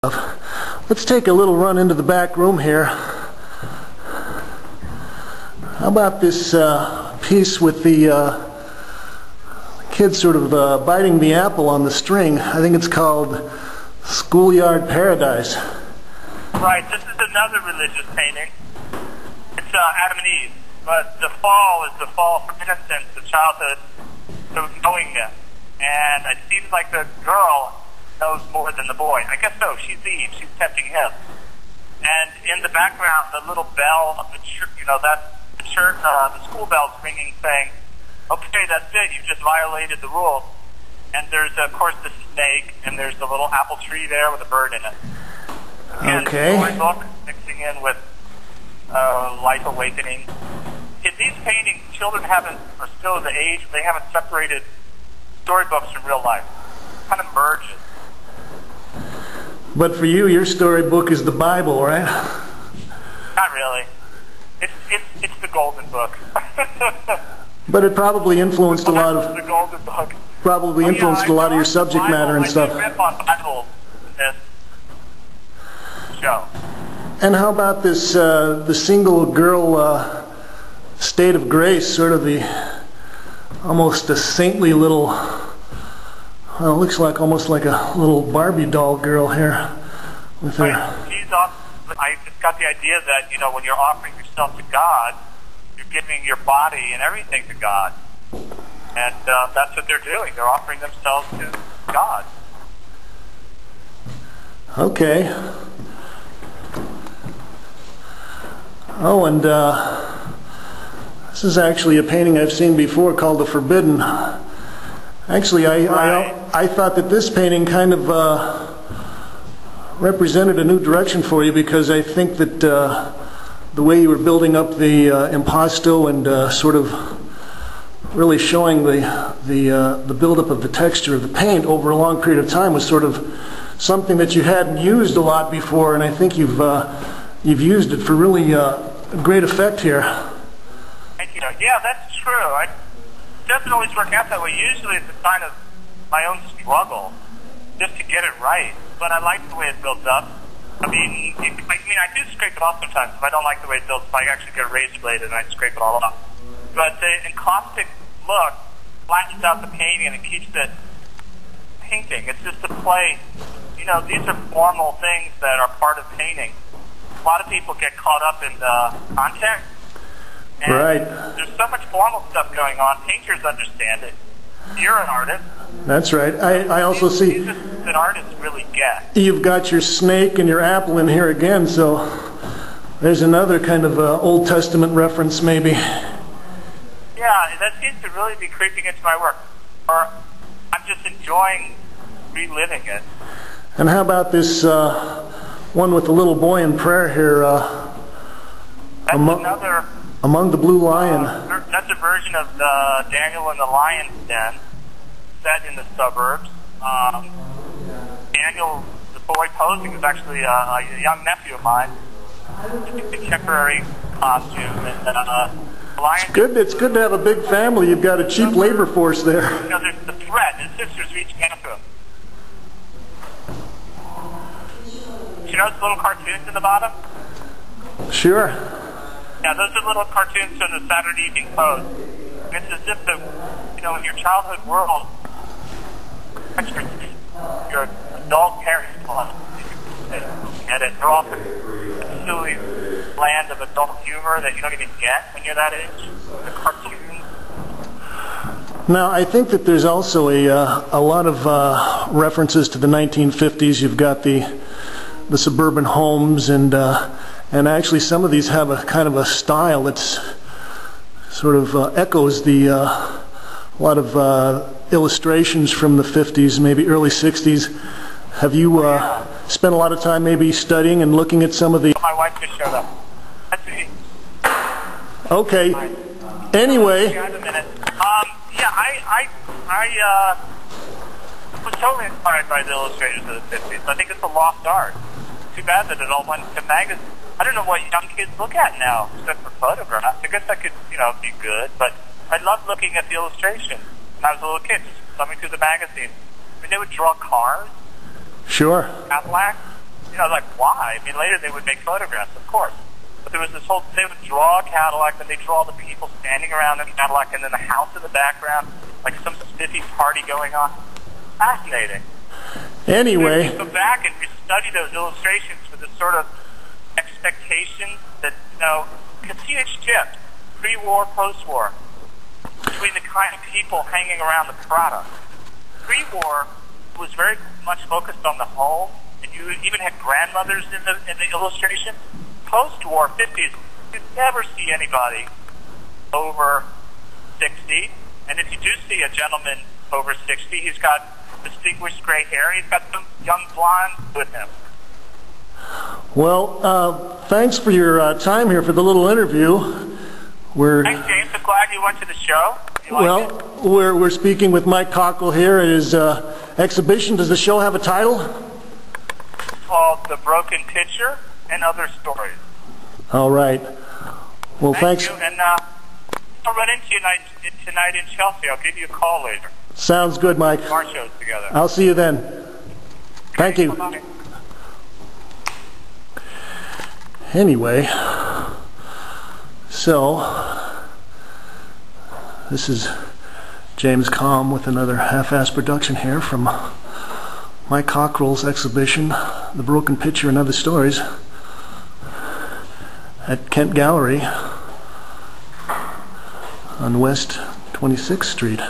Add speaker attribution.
Speaker 1: Let's take a little run into the back room here. How about this piece with the kids sort of biting the apple on the string? I think it's called Schoolyard Paradise.
Speaker 2: Right, this is another religious painting. It's Adam and Eve, but the fall is the fall from innocence, the childhood, of knowing them. And it seems like the girl knows more than the boy. I guess so. She's Eve. She's tempting him. And in the background, the little bell of the church, the school bell's ringing, saying, "Okay, that's it. You just violated the rules." And there's, of course, the snake, and there's the little apple tree there with a bird in it. And
Speaker 1: okay.
Speaker 2: Storybook mixing in with life awakening. In these paintings, children are still at the age where they haven't separated storybooks from real life. It kind of merges.
Speaker 1: But for you, your storybook is the Bible, right?
Speaker 2: Not really. It's the Golden Book.
Speaker 1: But it probably influenced a lot of
Speaker 2: the Golden Book.
Speaker 1: Probably influenced a lot of your subject matter and stuff.
Speaker 2: I rip on Bible in this show.
Speaker 1: And how about this the single girl state of grace, sort of almost a saintly little, well, it looks like almost like a little Barbie doll girl here with her.
Speaker 2: I just got the idea that, when you're offering yourself to God, you're giving your body and everything to God. And that's what they're doing. They're offering themselves to God.
Speaker 1: Okay. Oh, and this is actually a painting I've seen before called The Forbidden. Actually, I thought that this painting kind of represented a new direction for you, because I think that the way you were building up the impasto and sort of really showing the buildup of the texture of the paint over a long period of time was sort of something that you hadn't used a lot before, and I think you've used it for really great effect here.
Speaker 2: Thank you. Yeah, that's true. It doesn't always work out that way. Usually it's a sign of my own struggle just to get it right. But I like the way it builds up. I do scrape it off sometimes. If I don't like the way it builds up, I actually get a razor blade and I scrape it all off. But the encaustic look flattens out the painting and it keeps it painting. It's just a play. These are formal things that are part of painting. A lot of people get caught up in the context. And
Speaker 1: right.
Speaker 2: There's so much formal stuff going on. Painters understand it. You're an artist.
Speaker 1: That's right. I also see
Speaker 2: that artists really get.
Speaker 1: You've got your snake and your apple in here again, so there's another kind of Old Testament reference, maybe.
Speaker 2: Yeah, that seems to really be creeping into my work. Or I'm just enjoying reliving it.
Speaker 1: And how about this one with the little boy in prayer here?
Speaker 2: That's another...
Speaker 1: Among the Blue Lion.
Speaker 2: That's a version of the Daniel and the Lion's Den, set in the suburbs. Daniel, the boy posing, is actually a young nephew of mine. In a contemporary costume. And the Lion.
Speaker 1: It's good to have a big family. You've got a cheap labor force there.
Speaker 2: There's the threat. His sister's reaching out to him. You know those little cartoons in the bottom?
Speaker 1: Sure.
Speaker 2: Yeah, those are little cartoons from the Saturday Evening Post. It's as if in your childhood world, your adult parents get it. They're often a silly land of adult humor that you don't even get when you're that age. The cartoons.
Speaker 1: Now, I think that there's also a lot of references to the 1950s. You've got the suburban homes, and actually some of these have a kind of a style that's sort of echoes a lot of illustrations from the 50s, maybe early 60s. Have you spent a lot of time maybe studying and looking at some of the...
Speaker 2: My wife just showed up. That's me.
Speaker 1: Okay. Anyway...
Speaker 2: I was totally inspired by the illustrators of the 50s. I think it's a lost art. Too bad that it all went to magazines. I don't know what young kids look at now, except for photographs. I guess that could, be good, but I loved looking at the illustrations when I was a little kid, just thumbing through the magazines. I mean, they would draw cars.
Speaker 1: Sure.
Speaker 2: Cadillacs. You know, like, why? I mean, later they would make photographs, of course. But there was this whole, they would draw a Cadillac, and they draw the people standing around the Cadillac, and then the house in the background, like some spiffy party going on. Fascinating.
Speaker 1: Anyway.
Speaker 2: So you go back and you study those illustrations with this sort of expectation that, you know, you can see a shift, pre-war, post-war, between the kind of people hanging around the product. Pre-war was very much focused on the home, and you even had grandmothers in the illustration. Post-war, 50s, you never see anybody over 60. And if you do see a gentleman over 60, he's got distinguished gray hair. He's got some young blonde with him.
Speaker 1: Well, thanks for your time here for the little interview.
Speaker 2: Thanks, James. I'm glad you went to the show.
Speaker 1: We're speaking with Mike Cockrill here at his exhibition. Does the show have a title?
Speaker 2: It's called The Broken Picture and Other Stories.
Speaker 1: All right. Well, thanks.
Speaker 2: Thank you. And I'll run into you tonight in Chelsea. I'll give you a call later.
Speaker 1: Sounds good, Mike.
Speaker 2: Our shows together.
Speaker 1: I'll see you then. Thank you.
Speaker 2: Bye-bye.
Speaker 1: Anyway, so this is James Kalm with another half-ass production here from Mike Cockrill's exhibition, The Broken Picture and Other Stories, at Kent Gallery on West 26th Street.